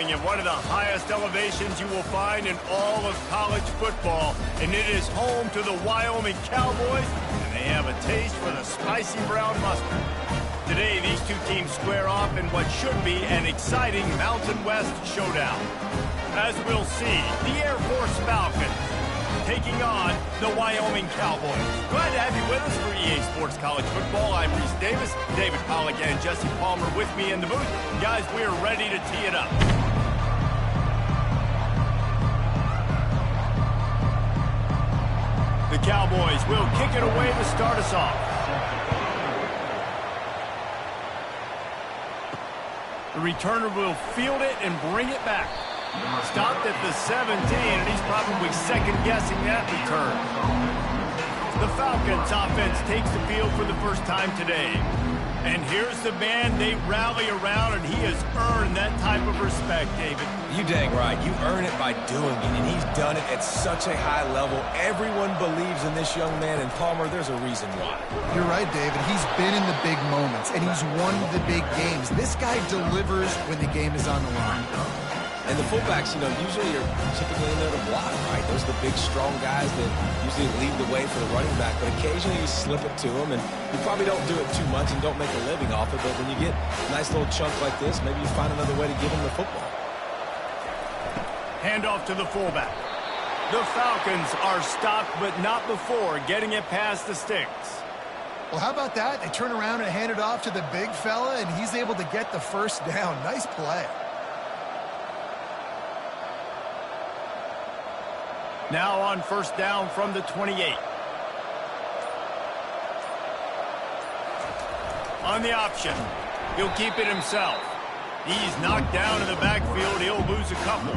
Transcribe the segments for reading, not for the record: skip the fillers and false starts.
At one of the highest elevations you will find in all of college football, and it is home to the Wyoming Cowboys, and they have a taste for the spicy brown mustard. Today, these two teams square off in what should be an exciting Mountain West showdown. As we'll see, the Air Force Falcons taking on the Wyoming Cowboys. Glad to have you with us for EA Sports College Football. I'm Reese Davis, David Pollack, and Jesse Palmer with me in the booth. Guys, we are ready to tee it up. The Cowboys will kick it away to start us off. The returner will field it and bring it back. Stopped at the 17, and he's probably second-guessing that return. The Falcons offense takes the field for the first time today. And here's the man they rally around, and he has earned that type of respect, David. You dang right. You earn it by doing it, and he's done it at such a high level. Everyone believes in this young man, and Palmer, there's a reason why. You're right, David. He's been in the big moments, and he's won the big games. This guy delivers when the game is on the line. And the fullbacks, usually are typically in there to block, right? Those are the big, strong guys that usually lead the way for the running back. But occasionally you slip it to them, and you probably don't do it too much and don't make a living off it. But when you get a nice little chunk like this, maybe you find another way to give him the football. Handoff to the fullback. The Falcons are stopped, but not before getting it past the sticks. Well, how about that? They turn around and hand it off to the big fella, and he's able to get the first down. Nice play. Now on first down from the 28. On the option, he'll keep it himself. He's knocked down in the backfield. He'll lose a couple.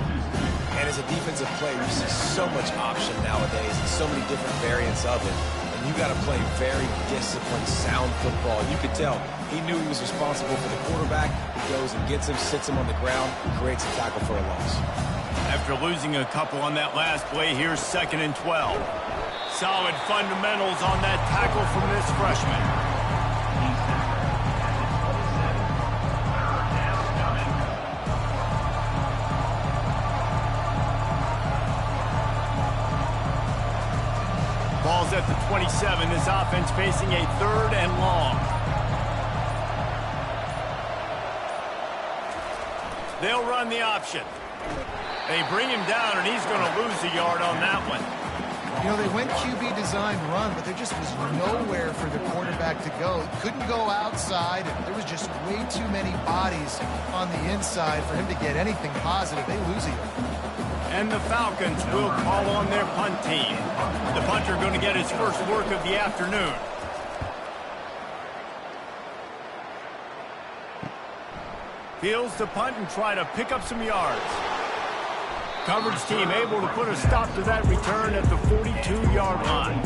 And as a defensive player, you see so much option nowadays and so many different variants of it. And you got to play very disciplined, sound football. You could tell he knew he was responsible for the quarterback. He goes and gets him, sits him on the ground, creates a tackle for a loss. After losing a couple on that last play, here's 2nd and 12. Solid fundamentals on that tackle from this freshman. Ball's at the 27. This offense facing a 3rd and long. They'll run the option. They bring him down, and he's going to lose a yard on that one. They went QB design run, but there just was nowhere for the quarterback to go. He couldn't go outside, and there was just way too many bodies on the inside for him to get anything positive. They lose a yard. And the Falcons will call on their punt team. The punter going to get his first work of the afternoon. Fields to punt and try to pick up some yards. Coverage team able to put a stop to that return at the 42-yard line.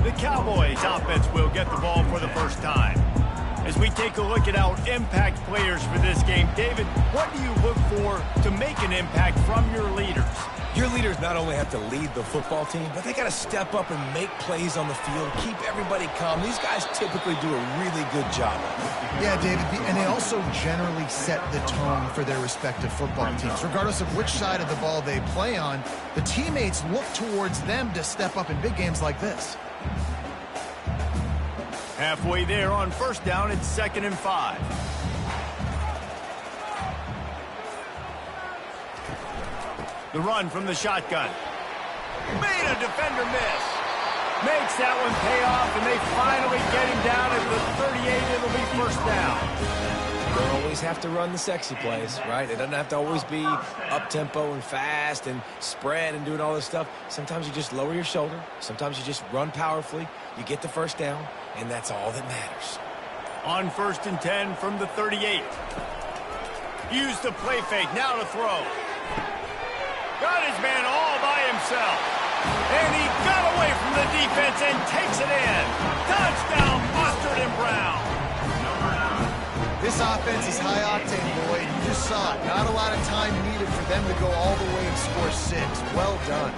The Cowboys offense will get the ball for the first time. As we take a look at our impact players for this game, David, what do you look for to make an impact from your leaders? Your leaders not only have to lead the football team, but they got to step up and make plays on the field, keep everybody calm. These guys typically do a really good job of it. Yeah, David, and they also generally set the tone for their respective football teams. Regardless of which side of the ball they play on, the teammates look towards them to step up in big games like this. Halfway there on first down, it's 2nd and 5. The run from the shotgun. Made a defender miss. Makes that one pay off, and they finally get him down at the 38. It'll be first down. You don't always have to run the sexy plays, right? It doesn't have to always be up-tempo and fast and spread and doing all this stuff. Sometimes you just lower your shoulder. Sometimes you just run powerfully. You get the first down, and that's all that matters. On 1st and 10 from the 38. Use the play fake. Now to throw. Got his man all by himself. And he got away from the defense and takes it in. Touchdown, Mustard and Brown. This offense is high octane, boy. You just saw it. Not a lot of time needed for them to go all the way and score 6. Well done.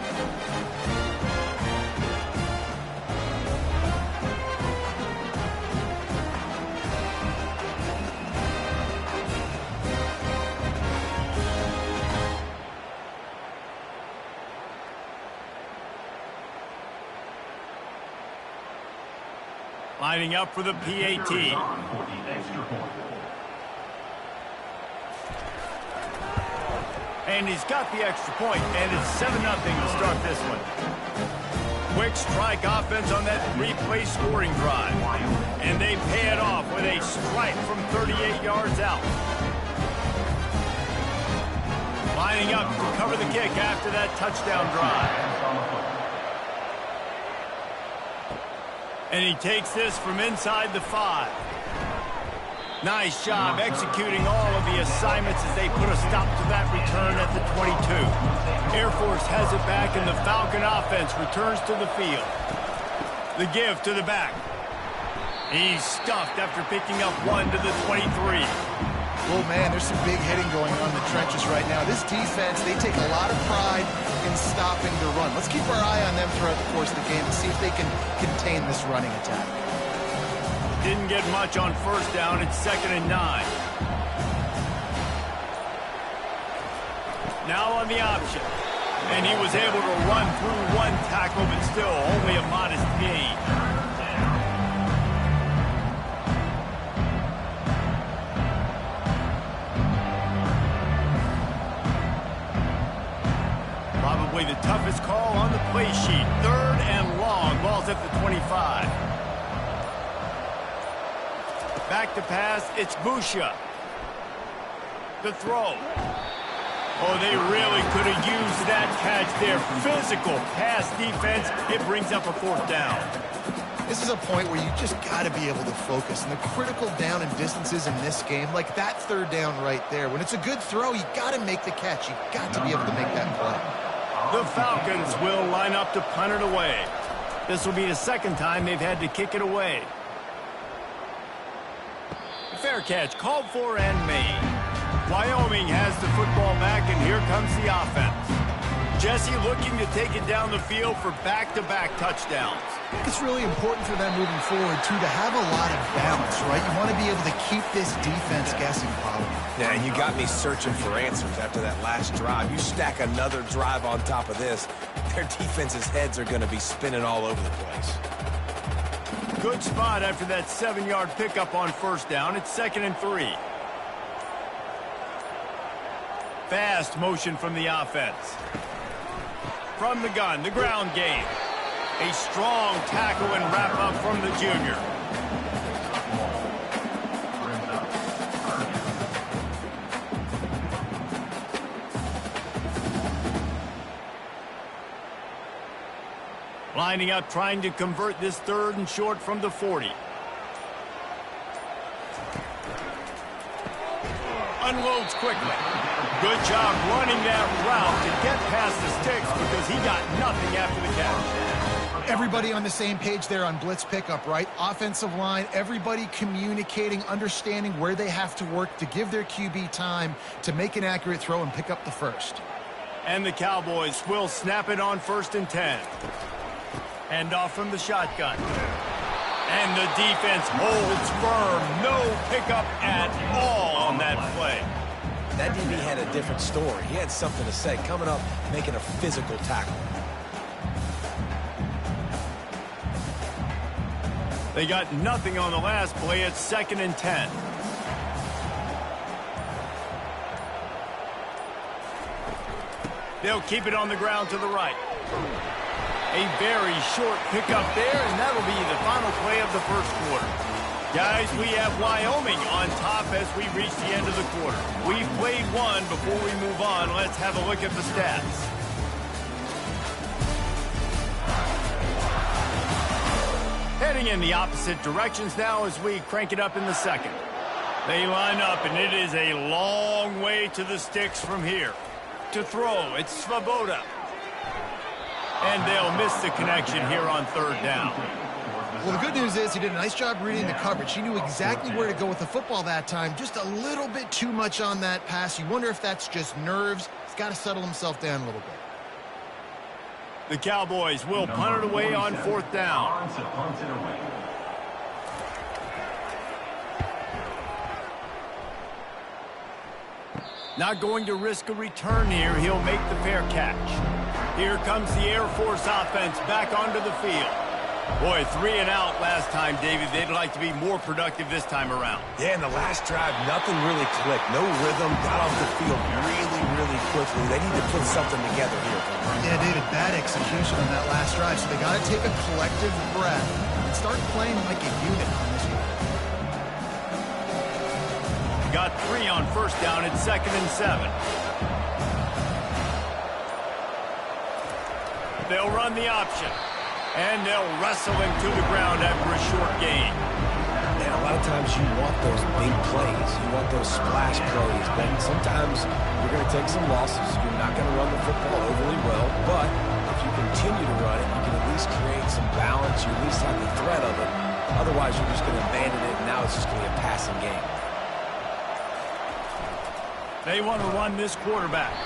Lining up for the PAT. And he's got the extra point, and it's 7-0 to start this one. Quick strike offense on that three-play scoring drive. And they pay it off with a strike from 38 yards out. Lining up to cover the kick after that touchdown drive. And he takes this from inside the 5. Nice job executing all of the assignments as they put a stop to that return at the 22. Air Force has it back, and the Falcon offense returns to the field. The give to the back. He's stuffed after picking up 1 to the 23. Oh, man, there's some big hitting going on in the trenches right now. This defense, they take a lot of pride in stopping the run. Let's keep our eye on them throughout the course of the game and see if they can contain this running attack. Didn't get much on first down. It's 2nd and 9. Now on the option. And he was able to run through one tackle, but still only a modest gain. Probably the toughest call on the play sheet. 3rd and long. Ball's at the 25. Back to pass, it's Busha. The throw. Oh, they really could have used that catch there. Physical pass defense. It brings up a 4th down. This is a point where you just got to be able to focus. And the critical down and distances in this game, like that 3rd down right there, when it's a good throw, you got to make the catch. You got to be able to make that play. The Falcons will line up to punt it away. This will be the 2nd time they've had to kick it away. Fair catch called for and made. Wyoming has the football back, and here comes the offense. Jesse looking to take it down the field for back-to-back touchdowns. I think it's really important for them moving forward, too, to have a lot of balance, right? You want to be able to keep this defense guessing, probably. Yeah, and you got me searching for answers after that last drive. You stack another drive on top of this, their defense's heads are going to be spinning all over the place. Good spot after that 7-yard pickup on first down. It's 2nd and 3. Fast motion from the offense. From the gun, the ground game. A strong tackle and wrap up from the junior. Lining up, trying to convert this 3rd and short from the 40. Unloads quickly. Good job running that route to get past the sticks because he got nothing after the catch. Everybody on the same page there on blitz pickup, right? Offensive line, everybody communicating, understanding where they have to work to give their QB time to make an accurate throw and pick up the 1st. And the Cowboys will snap it on 1st and 10. Hand off from the shotgun. And the defense holds firm. No pickup at all on that play. That DB had a different story. He had something to say, coming up, making a physical tackle. They got nothing on the last play. It's 2nd and 10. They'll keep it on the ground to the right. A very short pickup there, and that'll be the final play of the 1st quarter. Guys, we have Wyoming on top as we reach the end of the quarter. We've played one. Before we move on, let's have a look at the stats. Heading in the opposite directions now as we crank it up in the 2nd. They line up, and it is a long way to the sticks from here. To throw, it's Svoboda. And they'll miss the connection here on 3rd down. Well, the good news is he did a nice job reading the coverage. He knew exactly where to go with the football that time. Just a little bit too much on that pass. You wonder if that's just nerves. He's got to settle himself down a little bit. The Cowboys will punt it away on 4th down. Not going to risk a return here. He'll make the fair catch. Here comes the Air Force offense back onto the field. Boy, 3 and out last time, David. They'd like to be more productive this time around. Yeah, in the last drive, nothing really clicked. No rhythm, got off the field really quickly. They need to put something together here. Yeah, David, bad execution on that last drive. So they got to take a collective breath and start playing like a unit on this one. Got 3 on first down at 2nd and 7. They'll run the option. And they'll wrestle him to the ground after a short gain. And a lot of times you want those big plays. You want those splash plays. But sometimes you're going to take some losses. You're not going to run the football overly well. But if you continue to run it, you can at least create some balance. You at least have the threat of it. Otherwise, you're just going to abandon it, and now it's just going to be a passing game. They want to run this quarterback.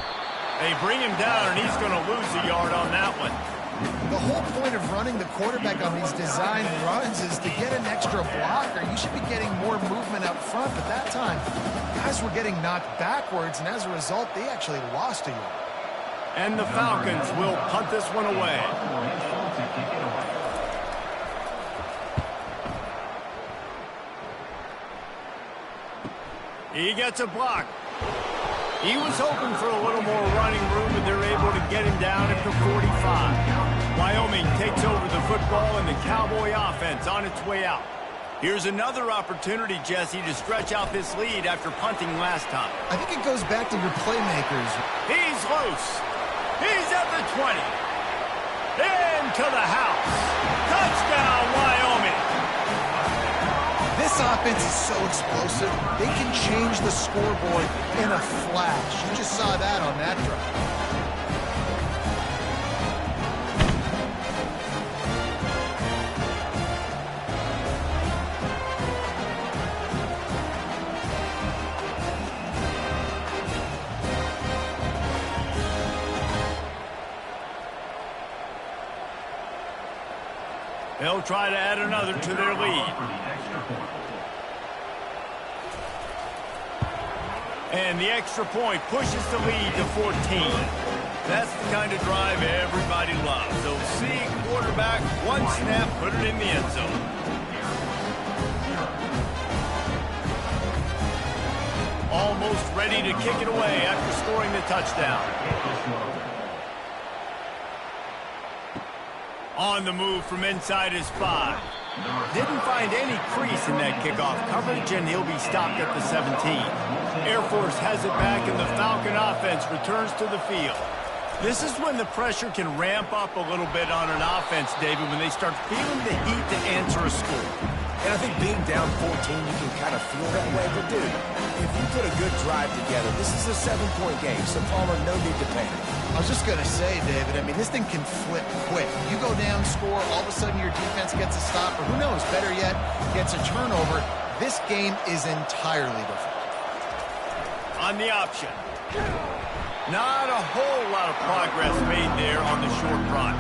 They bring him down, and he's going to lose a yard on that one. The whole point of running the quarterback on these design runs is to get an extra blocker. You should be getting more movement up front, but that time, guys were getting knocked backwards, and as a result, they actually lost a yard. And the Falcons will punt this one away. He gets a block. He was hoping for a little more running room, but they're able to get him down at the 45. Wyoming takes over the football, and the Cowboy offense on its way out. Here's another opportunity, Jesse, to stretch out this lead after punting last time. I think it goes back to your playmakers. He's loose. He's at the 20. Into the house. Touchdown, Wyoming. This offense is so explosive, they can change the scoreboard in a flash. You just saw that on that drive. They'll try to add another to their lead. And the extra point pushes the lead to 14. That's the kind of drive everybody loves. So see quarterback, one snap, put it in the end zone. Almost ready to kick it away after scoring the touchdown. On the move from inside his 5. Didn't find any crease in that kickoff coverage, and he'll be stopped at the 17. Air Force has it back, and the Falcon offense returns to the field. This is when the pressure can ramp up a little bit on an offense, David, when they start feeling the heat to answer a score. And I think being down 14, you can kind of feel that way. But, dude, if you put a good drive together, this is a 7-point game, so Palmer, no need to panic. I was just going to say, David, I mean, this thing can flip quick. You go down, score, all of a sudden your defense gets a stop, or who knows, better yet, gets a turnover. This game is entirely different. On the option. Not a whole lot of progress made there on the short run.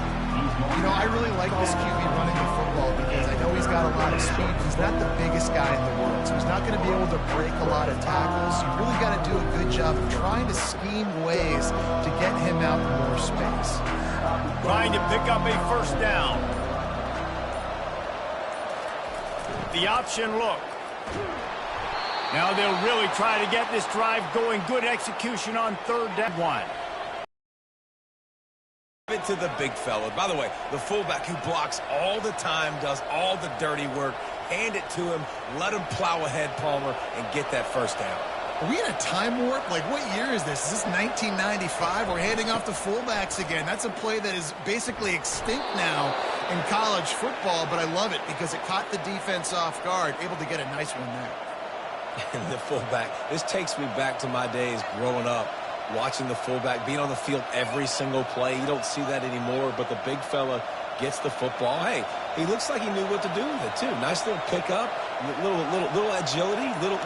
You know, I really like this QB running the football because I know he's got a lot of speed. He's not the biggest guy in the world, so he's not going to be able to break a lot of tackles. You really got to do a good job of trying to scheme ways to get him out in more space. Trying to pick up a first down. The option look. Now they'll really try to get this drive going. Good execution on 3rd down. 1. To the big fella. By the way, the fullback who blocks all the time, does all the dirty work. Hand it to him, let him plow ahead, Palmer, and get that first down. Are we in a time warp? Like, what year is this? Is this 1995? We're handing off to fullbacks again. That's a play that is basically extinct now in college football, but I love it because it caught the defense off guard, able to get a nice one there. And the fullback, this takes me back to my days growing up, watching the fullback being on the field every single play. You don't see that anymore, but the big fella gets the football. Hey, he looks like he knew what to do with it, too. Nice little pickup, little agility, little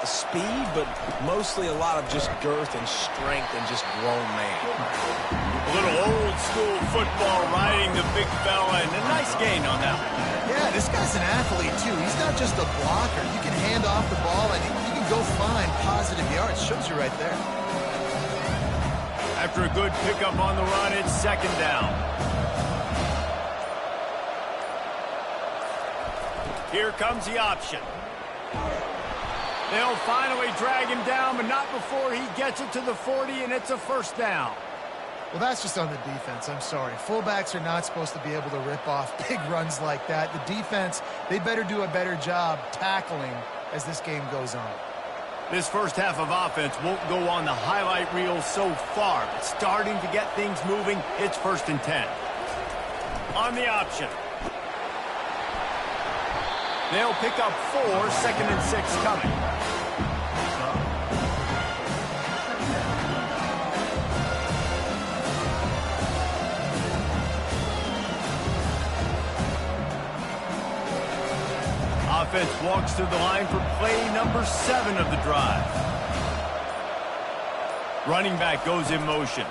speed, but mostly a lot of just girth and strength and just grown man. A little old-school football riding the big fella, and a nice gain on that one. Yeah, this guy's an athlete, too. He's not just a blocker. You can hand off the ball, and you can go find positive yards. Shows you right there. After a good pickup on the run, it's 2nd down. Here comes the option. They'll finally drag him down, but not before he gets it to the 40, and it's a first down. Well, that's just on the defense. I'm sorry. Fullbacks are not supposed to be able to rip off big runs like that. The defense, they better do a better job tackling as this game goes on. This first half of offense won't go on the highlight reel so far, but starting to get things moving, it's 1st and 10. On the option. They'll pick up 4, 2nd and 6 coming. Offense walks to the line for play number 7 of the drive. Running back goes in motion.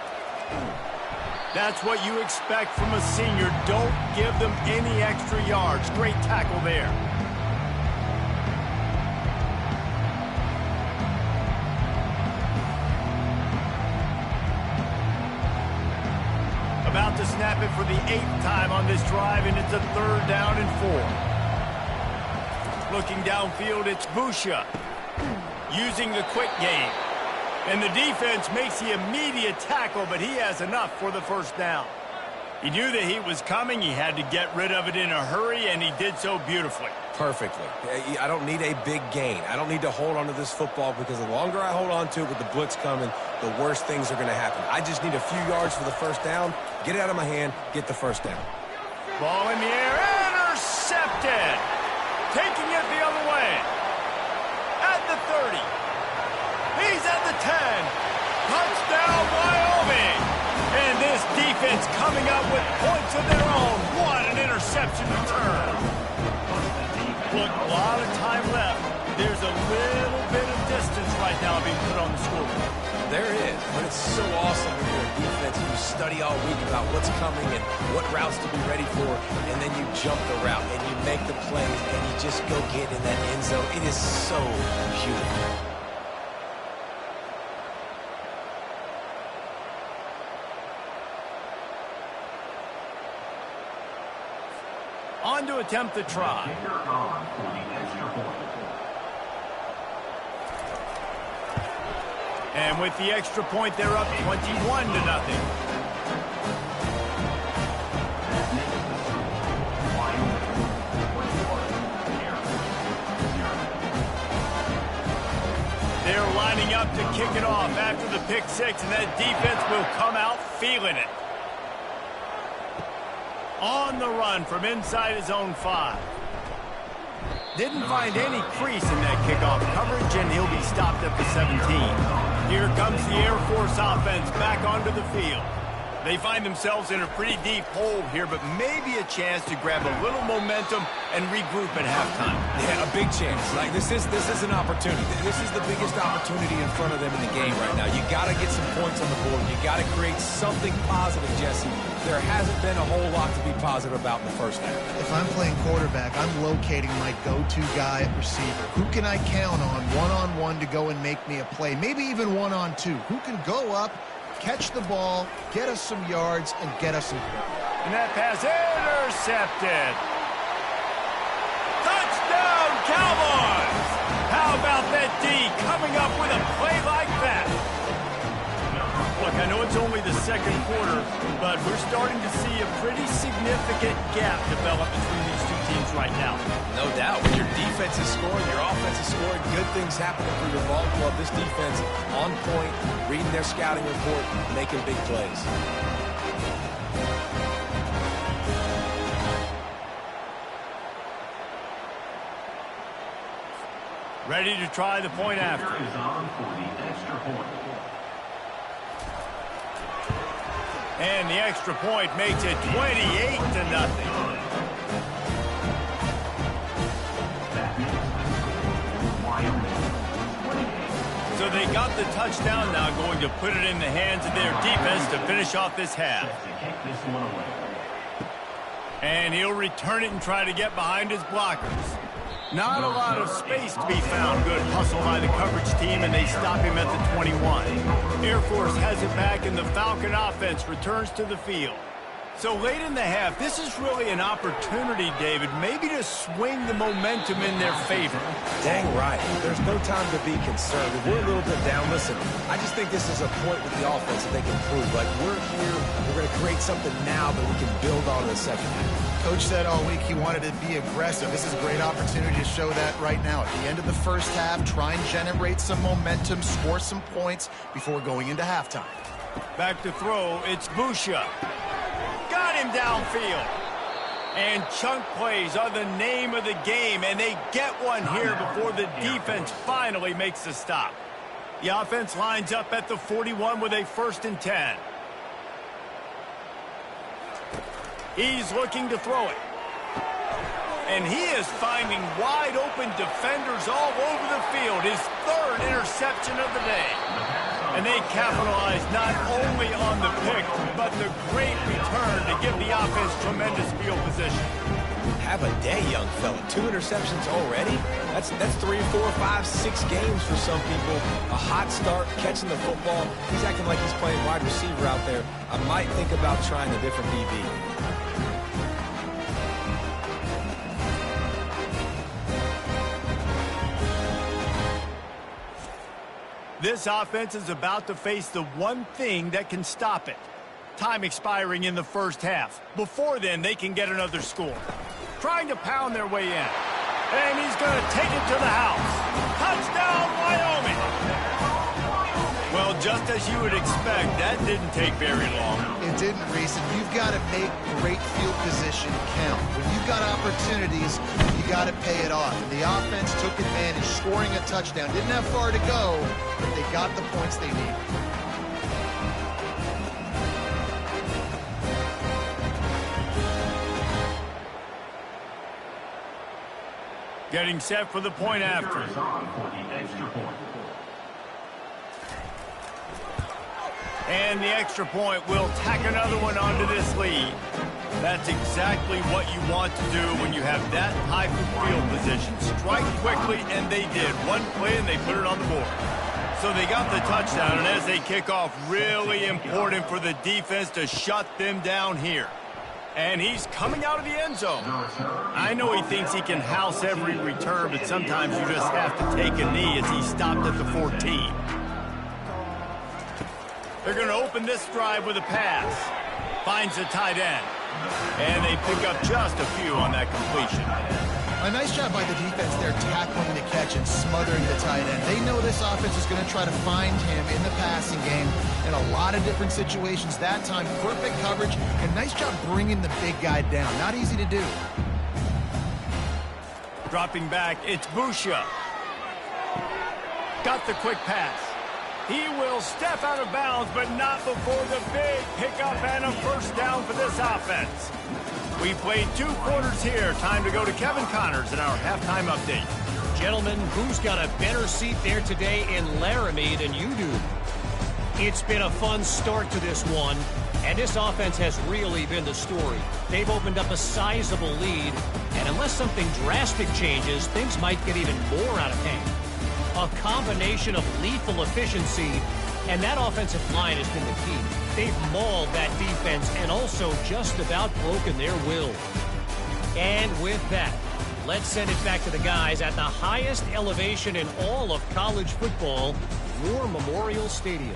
That's what you expect from a senior. Don't give them any extra yards. Great tackle there. About to snap it for the 8th time on this drive, and it's a 3rd down and 4. Looking downfield, it's Busha using the quick game. And the defense makes the immediate tackle, but he has enough for the first down. He knew that he was coming. He had to get rid of it in a hurry, and he did so beautifully. Perfectly. I don't need a big gain. I don't need to hold on to this football because the longer I hold on to it with the blitz coming, the worse things are going to happen. I just need a few yards for the first down, get it out of my hand, get the first down. Ball in the air, intercepted. Taking it the other way. At the 30. He's at the 10. Touchdown, Wyoming. And this defense coming up with points of their own. What an interception return. Look, a lot of time left. There's a little bit of distance right now being put on the scoreboard. There is, but it's so awesome when you're a defense and you study all week about what's coming and what routes to be ready for, and then you jump the route and you make the play and you just go get in that end zone. It is so beautiful. On to attempt the try. And with the extra point, they're up 21-0. They're lining up to kick it off after the pick 6, and that defense will come out feeling it. On the run from inside his own 5. Didn't find any crease in that kickoff coverage, and he'll be stopped at the 17. Here comes the Air Force offense back onto the field. They find themselves in a pretty deep hole here, but maybe a chance to grab a little momentum and regroup at halftime. Yeah, a big chance. Like this is an opportunity. This is the biggest opportunity in front of them in the game right now. You got to get some points on the board. You got to create something positive, Jesse. There hasn't been a whole lot to be positive about in the first half. If I'm playing quarterback, I'm locating my go-to guy at receiver. Who can I count on one-on-one to go and make me a play? Maybe even one-on-two. Who can go up, catch the ball, get us some yards, and get us some points? And that pass intercepted. Touchdown, Cowboys! How about that D coming up with a play like that? Look, I know it's only the second quarter, but we're starting to see a pretty significant gap develop between these two teams right now. No doubt. When your defense is scoring, your offense is scoring, good things happening for your ball club. This defense on point, reading their scouting report, making big plays. Ready to try the point after. Is on for the extra point. And the extra point makes it 28-0. So they got the touchdown, now going to put it in the hands of their defense to finish off this half. And he'll return it and try to get behind his blockers. Not a lot of space to be found. Good hustle by the coverage team, and they stop him at the 21. Air Force has it back, and the Falcon offense returns to the field. So late in the half, this is really an opportunity, David, maybe to swing the momentum in their favor. Dang right. There's no time to be concerned. If we're a little bit down, listen, I just think this is a point with the offense that they can prove. Like, we're here, we're going to create something now that we can build on in the second half. Coach said all week he wanted to be aggressive. This is a great opportunity to show that right now. At the end of the first half, try and generate some momentum, score some points before going into halftime. Back to throw, it's Busha. Got him downfield. And chunk plays are the name of the game, and they get one here before the defense finally makes the stop. The offense lines up at the 41 with a 1st and 10. He's looking to throw it. And he is finding wide open defenders all over the field. His 3rd interception of the day. And they capitalize not only on the pick, but the great return to give the offense tremendous field position. Have a day, young fella. 2 interceptions already? That's 3, 4, 5, 6 games for some people. A hot start, catching the football. He's acting like he's playing wide receiver out there. I might think about trying a different DB. This offense is about to face the one thing that can stop it. Time expiring in the first half. Before then, they can get another score. Trying to pound their way in. And he's going to take it to the house. Touchdown, Wyoming! Well, just as you would expect, that didn't take very long. It didn't, Reese, and you've got to make great field position count. When you've got opportunities, you got to pay it off. The offense took advantage, scoring a touchdown. Didn't have far to go, but they got the points they needed. Getting set for the point after. And the extra point will tack another one onto this lead. That's exactly what you want to do when you have that type of field position. Strike quickly, and they did. One play, and they put it on the board. So they got the touchdown, and as they kick off, really important for the defense to shut them down here. And he's coming out of the end zone. I know he thinks he can house every return, but sometimes you just have to take a knee as he stopped at the 14. They're going to open this drive with a pass. Finds the tight end. And they pick up just a few on that completion. A nice job by the defense there, tackling the catch and smothering the tight end. They know this offense is going to try to find him in the passing game in a lot of different situations. That time, perfect coverage, and nice job bringing the big guy down. Not easy to do. Dropping back, it's Busha. Got the quick pass. He will step out of bounds, but not before the big pickup and a 1st down for this offense. We played 2 quarters here. Time to go to Kevin Connors in our halftime update. Gentlemen, who's got a better seat there today in Laramie than you do? It's been a fun start to this one, and this offense has really been the story. They've opened up a sizable lead, and unless something drastic changes, things might get even more out of hand. A combination of lethal efficiency, and that offensive line has been the key. They've mauled that defense and also just about broken their will. And with that, let's send it back to the guys at the highest elevation in all of college football, War Memorial Stadium.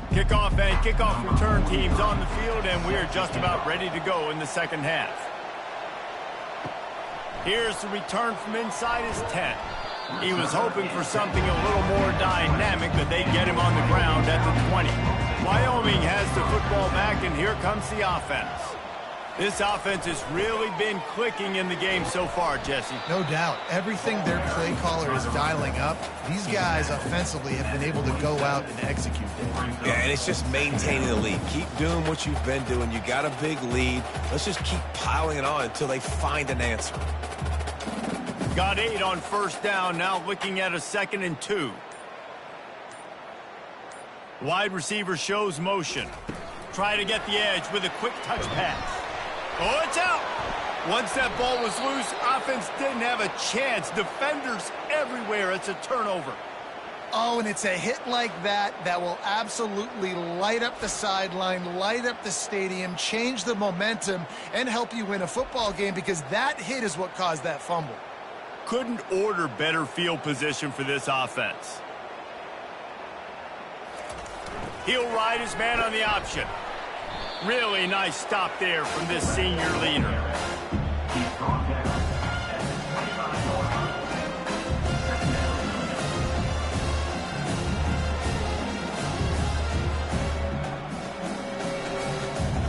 Kickoff and kickoff return teams on the field, and we are just about ready to go in the second half. Here's the return from inside his 10. He was hoping for something a little more dynamic, but they get him on the ground at the 20. Wyoming has the football back, and here comes the offense. This offense has really been clicking in the game so far, Jesse. No doubt. Everything their play caller is dialing up, these guys offensively have been able to go out and execute it. Yeah, and it's just maintaining the lead. Keep doing what you've been doing. You got a big lead. Let's just keep piling it on until they find an answer. Got 8 on 1st down, now looking at a 2nd and 2. Wide receiver shows motion. Try to get the edge with a quick touch pass. Oh, it's out. Once that ball was loose, offense didn't have a chance. Defenders everywhere. It's a turnover. Oh, and it's a hit like that that will absolutely light up the sideline, light up the stadium, change the momentum, and help you win a football game, because that hit is what caused that fumble. Couldn't order better field position for this offense. He'll ride his man on the option. Really nice stop there from this senior leader.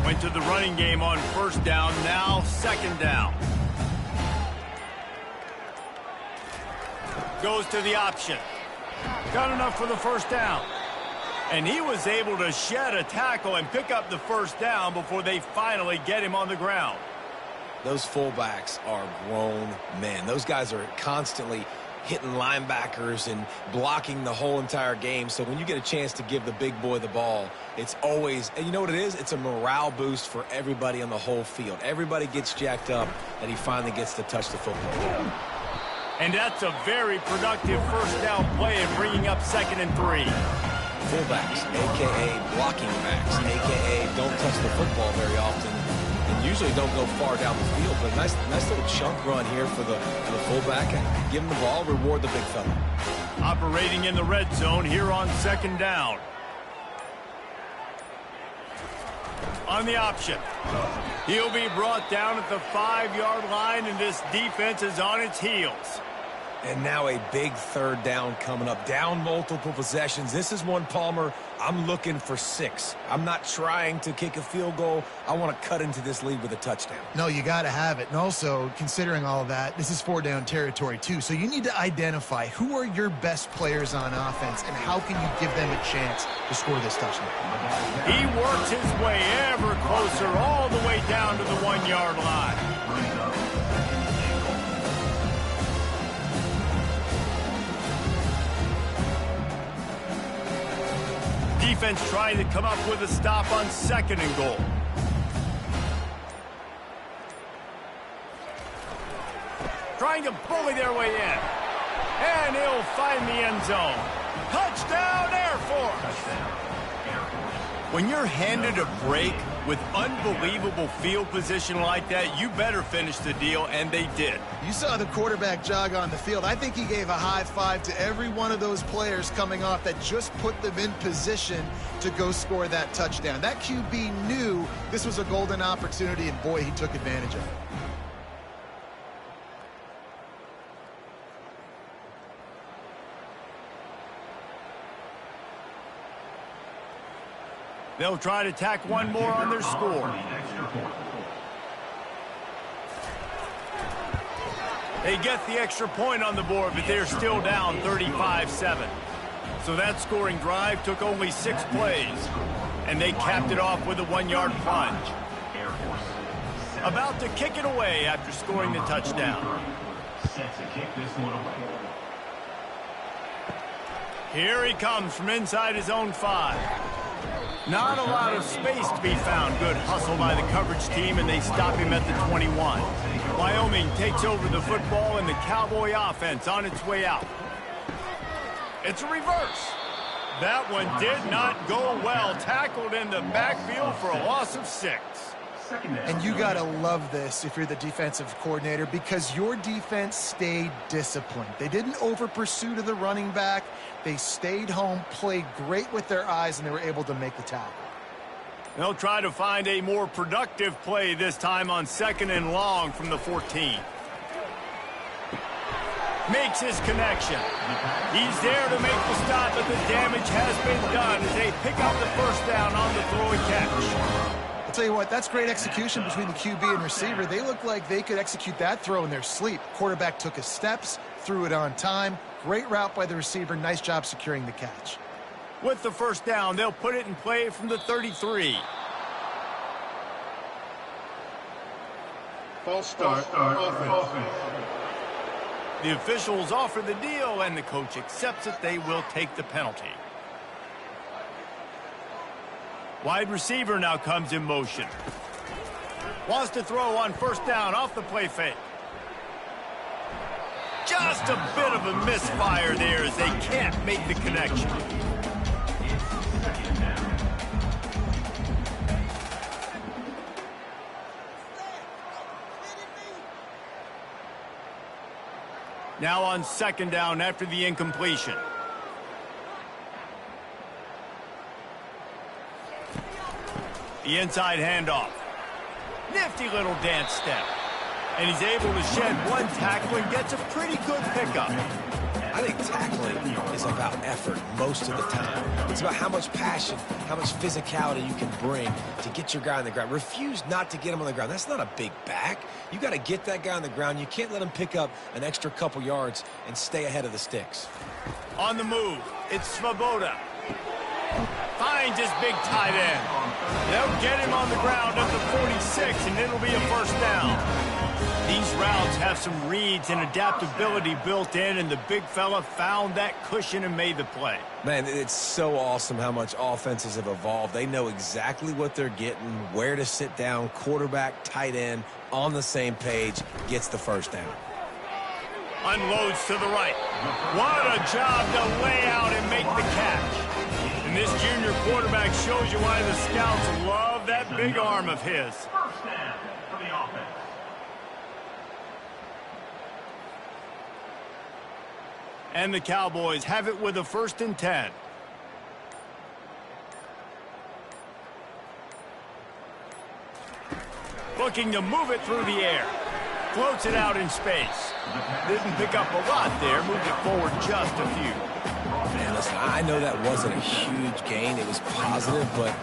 Went to the running game on first down, now second down. Goes to the option. Got enough for the first down. And he was able to shed a tackle and pick up the first down before they finally get him on the ground. Those fullbacks are grown men. Those guys are constantly hitting linebackers and blocking the whole entire game. So when you get a chance to give the big boy the ball, it's always, and you know what it is? It's a morale boost for everybody on the whole field. Everybody gets jacked up and he finally gets to touch the football. And that's a very productive first down play and bringing up 2nd and 3. Fullbacks, a.k.a. blocking backs, a.k.a. don't touch the football very often and usually don't go far down the field. But a nice little chunk run here for the fullback. And give him the ball, reward the big fella. Operating in the red zone here on 2nd down. On the option. He'll be brought down at the 5-yard line, and this defense is on its heels. And now a big 3rd down coming up. Down multiple possessions. This is one, Palmer, I'm looking for 6. I'm not trying to kick a field goal. I want to cut into this lead with a touchdown. No, you got to have it. And also, considering all of that, this is 4-down territory too. So you need to identify who are your best players on offense and how can you give them a chance to score this touchdown. He works his way ever closer all the way down to the 1-yard line. Defense trying to come up with a stop on 2nd and goal. Trying to bully their way in. And he'll find the end zone. Touchdown, Air Force! When you're handed a break with unbelievable field position like that, you better finish the deal, and they did. You saw the quarterback jog on the field. I think he gave a high five to every one of those players coming off that just put them in position to go score that touchdown. That QB knew this was a golden opportunity, and boy, he took advantage of it. They'll try to tack one more on their score. They get the extra point on the board, but they're still down 35-7. So that scoring drive took only 6 plays, and they capped it off with a 1-yard plunge. About to kick it away after scoring the touchdown. Here he comes from inside his own 5. Not a lot of space to be found. Good hustle by the coverage team, and they stop him at the 21. Wyoming takes over the football, and the Cowboy offense on its way out. It's a reverse. That one did not go well. Tackled in the backfield for a loss of 6. And you got to love this if you're the defensive coordinator, because your defense stayed disciplined. They didn't over-pursue to the running back. They stayed home, played great with their eyes, and they were able to make the tackle. They'll try to find a more productive play this time on 2nd and long from the 14. Makes his connection. He's there to make the stop, but the damage has been done as they pick up the first down on the throw and catch. I'll tell you what, that's great execution between the QB and receiver. They look like they could execute that throw in their sleep. Quarterback took his steps, threw it on time. Great route by the receiver. Nice job securing the catch. With the first down, they'll put it in play from the 33. False start. Offense. The officials offer the deal, and the coach accepts it. They will take the penalty. Wide receiver now comes in motion. Wants to throw on first down off the play fake. Just a bit of a misfire there as they can't make the connection. Now on second down after the incompletion. The inside handoff. Nifty little dance step. And he's able to shed one tackle and gets a pretty good pickup. I think tackling is about effort most of the time. It's about how much passion, how much physicality you can bring to get your guy on the ground. Refuse not to get him on the ground. That's not a big back. You got to get that guy on the ground. You can't let him pick up an extra couple yards and stay ahead of the sticks. On the move, it's Svoboda. Finds his big tight end. They'll get him on the ground at the 46, and it'll be a first down. These routes have some reads and adaptability built in, and the big fella found that cushion and made the play. Man, it's so awesome how much offenses have evolved. They know exactly what they're getting, where to sit down, quarterback, tight end, on the same page, gets the first down. Unloads to the right. What a job to lay out and make the catch. And this junior quarterback shows you why the scouts love that big arm of his. First down for the offense. And the Cowboys have it with a 1st and 10. Looking to move it through the air. Floats it out in space. Didn't pick up a lot there. Moved it forward just a few. Man, listen, I know that wasn't a huge gain. It was positive, but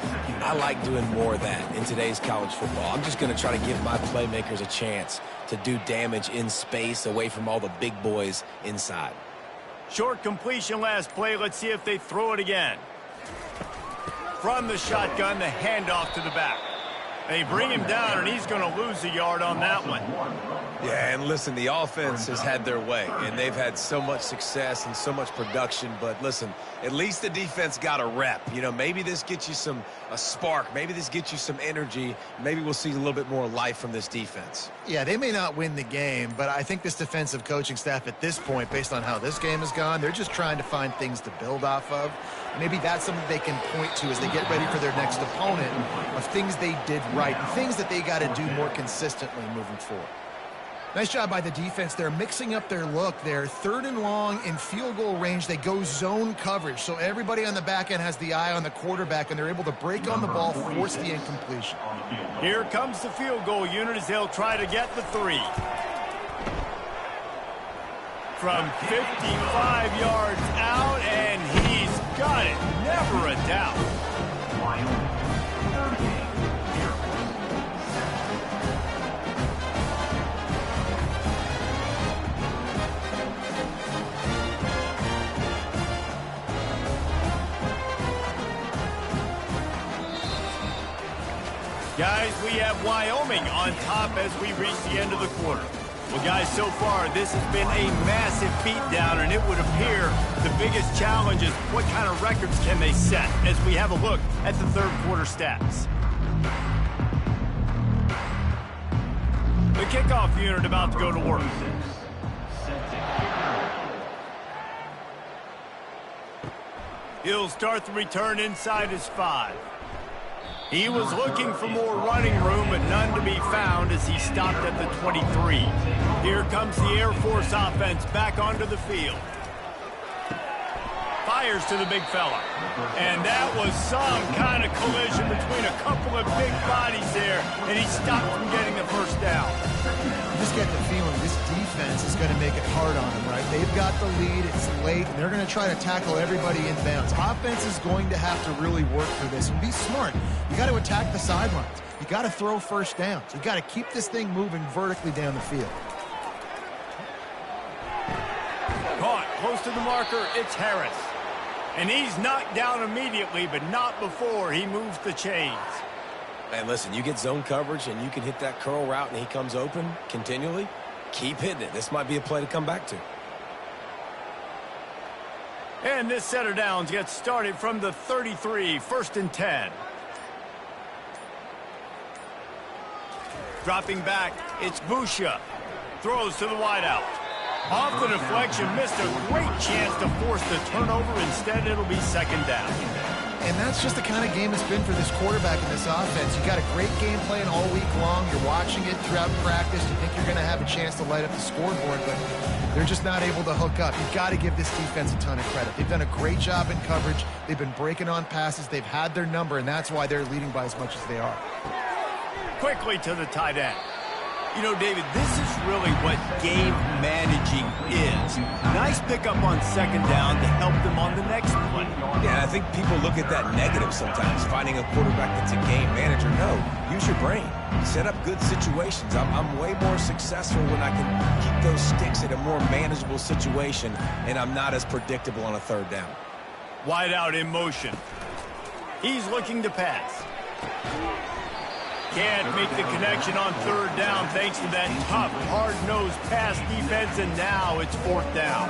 I like doing more of that in today's college football. I'm just going to try to give my playmakers a chance to do damage in space away from all the big boys inside. Short completion last play. Let's see if they throw it again. From the shotgun, the handoff to the back. They bring him down, and he's going to lose a yard on that one. Yeah, and listen, the offense has had their way, and they've had so much success and so much production. But listen, at least the defense got a rep. You know, maybe this gets you a spark. Maybe this gets you some energy. Maybe we'll see a little bit more life from this defense. Yeah, they may not win the game, but I think this defensive coaching staff at this point, based on how this game has gone, they're just trying to find things to build off of. Maybe that's something they can point to as they get ready for their next opponent of things they did right and things that they got to do more consistently moving forward. Nice job by the defense. They're mixing up their look. They're 3rd and long in field goal range. They go zone coverage, so everybody on the back end has the eye on the quarterback, and they're able to break on the ball, force the incompletion. Here comes the field goal unit as they'll try to get the 3. From 55 yards out, and he's got it. Never a doubt. Wyoming. Third game. Guys, we have Wyoming on top as we reach the end of the quarter. Well, guys, so far, this has been a massive beatdown, and it would appear the biggest challenge is what kind of records can they set as we have a look at the third quarter stats. The kickoff unit about to go to work. He'll start the return inside his 5. He was looking for more running room, but none to be found as he stopped at the 23. Here comes the Air Force offense back onto the field. Fires to the big fella. And that was some kind of collision between a couple of big bodies there, and he stopped from getting the first down. I just get the feeling this defense is going to make it hard on them, right? They've got the lead, it's late, and they're going to try to tackle everybody in bounds. Offense is going to have to really work for this and be smart. You got to attack the sidelines. You got to throw first downs. You got to keep this thing moving vertically down the field. Caught close to the marker, it's Harris. And he's knocked down immediately, but not before he moves the chains. Man, listen, you get zone coverage and you can hit that curl route and he comes open continually, keep hitting it. This might be a play to come back to. And this set of downs gets started from the 33, 1st and 10. Dropping back, it's Busha. Throws to the wideout. Off the deflection, missed a great chance to force the turnover. Instead, it'll be second down. And that's just the kind of game it's been for this quarterback in this offense. You got a great game plan all week long. You're watching it throughout practice. You think you're going to have a chance to light up the scoreboard, but they're just not able to hook up. You've got to give this defense a ton of credit. They've done a great job in coverage. They've been breaking on passes. They've had their number, and that's why they're leading by as much as they are. Quickly to the tight end. You know, David, this is really what game managing is. Nice pickup on second down to help them on the next play. Yeah, I think people look at that negative sometimes, finding a quarterback that's a game manager. No, use your brain. Set up good situations. I'm way more successful when I can keep those sticks in a more manageable situation, and I'm not as predictable on a third down. Wide out in motion. He's looking to pass. Can't make the connection on third down thanks to that tough, hard-nosed pass defense, and now it's fourth down.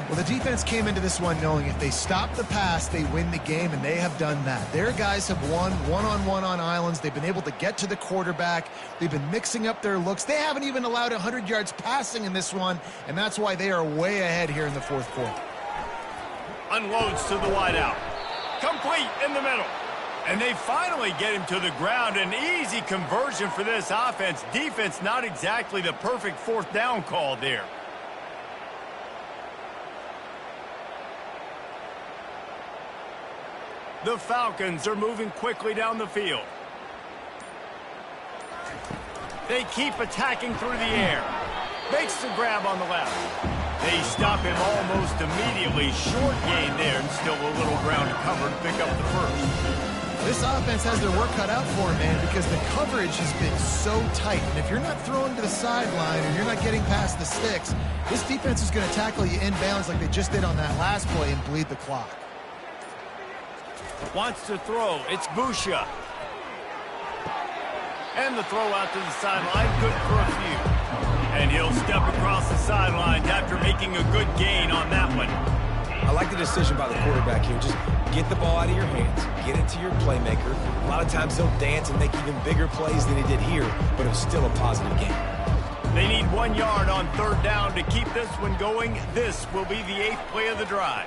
Well, the defense came into this one knowing if they stop the pass, they win the game, and they have done that. Their guys have won one-on-one on islands. They've been able to get to the quarterback. They've been mixing up their looks. They haven't even allowed 100 yards passing in this one, and that's why they are way ahead here in the fourth quarter. Unloads to the wideout. Complete in the middle. And they finally get him to the ground. An easy conversion for this offense. Defense not exactly the perfect fourth down call there. The Falcons are moving quickly down the field. They keep attacking through the air. Makes the grab on the left. They stop him almost immediately. Short gain there, and still a little ground to cover to pick up the first. This offense has their work cut out for them, man, because the coverage has been so tight. And if you're not throwing to the sideline or you're not getting past the sticks, this defense is going to tackle you inbounds like they just did on that last play and bleed the clock. Wants to throw. It's Busha. And the throw out to the sideline. Good for a few. And he'll step across the sidelines after making a good gain on that one. I like the decision by the quarterback here. Just get the ball out of your hands. Get it to your playmaker. A lot of times he'll dance and make even bigger plays than he did here, but it was still a positive game. They need 1 yard on third down to keep this one going. This will be the 8th play of the drive.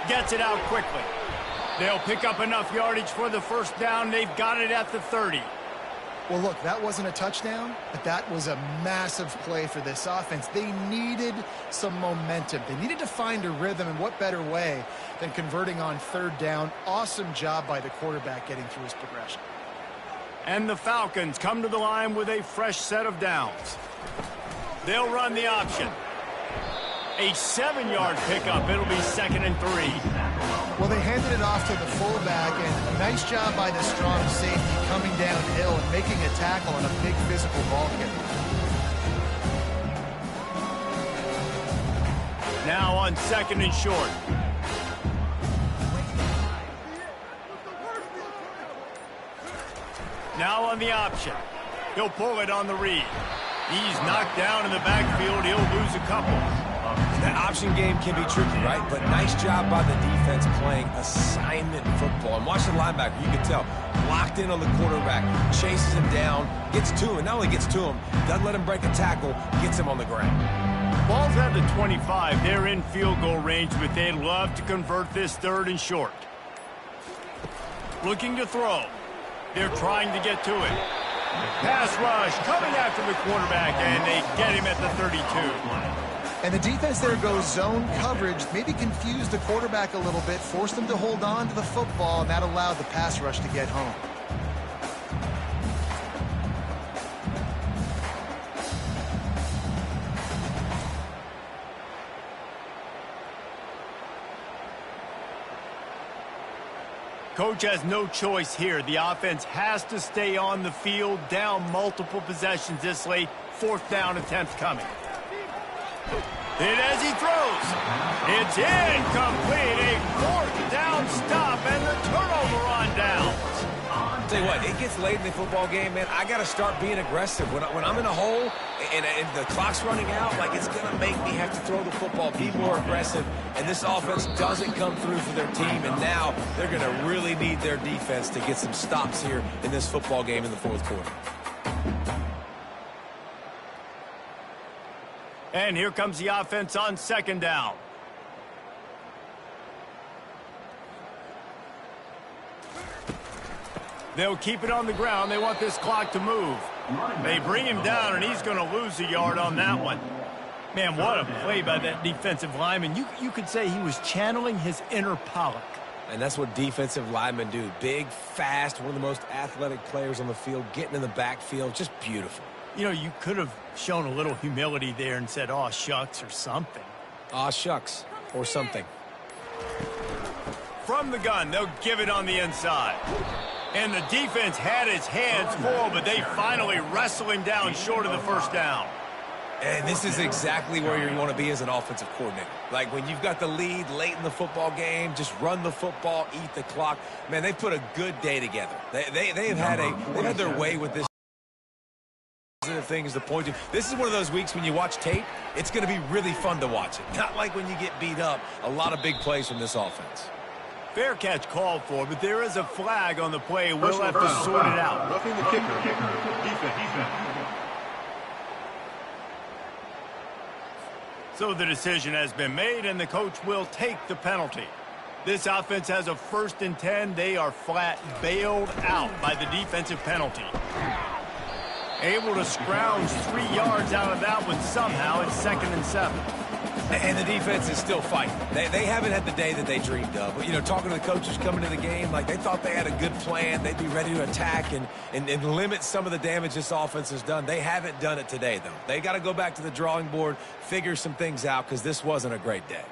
Gets it out quickly. They'll pick up enough yardage for the first down. They've got it at the 30. Well, look, that wasn't a touchdown, but that was a massive play for this offense. They needed some momentum. They needed to find a rhythm, and what better way than converting on third down. Awesome job by the quarterback getting through his progression. And the Falcons come to the line with a fresh set of downs. They'll run the option. A 7-yard pickup. It'll be 2nd and 3. Well, they handed it off to the fullback, and a nice job by the strong safety coming downhill and making a tackle on a big physical ball carrier. Now on 2nd and short. Now on the option. He'll pull it on the read. He's knocked down in the backfield. He'll lose a couple. That option game can be tricky, right? But nice job by the defense playing assignment football. And watch the linebacker. You can tell. Locked in on the quarterback. Chases him down. Gets to him. Not only gets to him, doesn't let him break a tackle. Gets him on the ground. Ball's at the 25. They're in field goal range, but they'd love to convert this 3rd and short. Looking to throw. They're trying to get to it. Pass rush coming after the quarterback, and they get him at the 32. And the defense there goes zone coverage, maybe confused the quarterback a little bit, forced him to hold on to the football, and that allowed the pass rush to get home. Coach has no choice here. The offense has to stay on the field, down multiple possessions this late. 4th down attempt coming. And as he throws, it's incomplete. A 4th down stop and the turnover on downs. Tell you what, it gets late in the football game, man. I got to start being aggressive. When I'm in a hole and the clock's running out, like, it's going to make me have to throw the football, be more aggressive. And this offense doesn't come through for their team, and now they're going to really need their defense to get some stops here in this football game in the fourth quarter. And here comes the offense on second down. They'll keep it on the ground. They want this clock to move. They bring him down, and he's going to lose a yard on that one. Man, what a play by that defensive lineman. You could say he was channeling his inner Pollock. And that's what defensive linemen do. Big, fast, one of the most athletic players on the field, getting in the backfield, just beautiful. You know, you could have shown a little humility there and said, "Aw, shucks," or something. Aw, shucks, or something. From the gun, they'll give it on the inside. And the defense had his hands full, but they finally wrestle him down short of the first down. And this is exactly where you want to be as an offensive coordinator. Like, when you've got the lead late in the football game, just run the football, eat the clock. Man, they've put a good day together. They've had their way with this. The thing is the point. This is one of those weeks when you watch tape, it's going to be really fun to watch it. Not like when you get beat up. A lot of big plays from this offense. Fair catch called for, but there is a flag on the play. We'll have to sort it out. Roughing the kicker. Defense. So the decision has been made, and the coach will take the penalty. This offense has a 1st and 10. They are flat bailed out by the defensive penalty. Able to scrounge 3 yards out of that one somehow. It's 2nd and 7. And the defense is still fighting. They haven't had the day that they dreamed of. But, you know, talking to the coaches coming to the game, like, they thought they had a good plan. They'd be ready to attack and limit some of the damage this offense has done. They haven't done it today, though. They got to go back to the drawing board, figure some things out, because this wasn't a great day.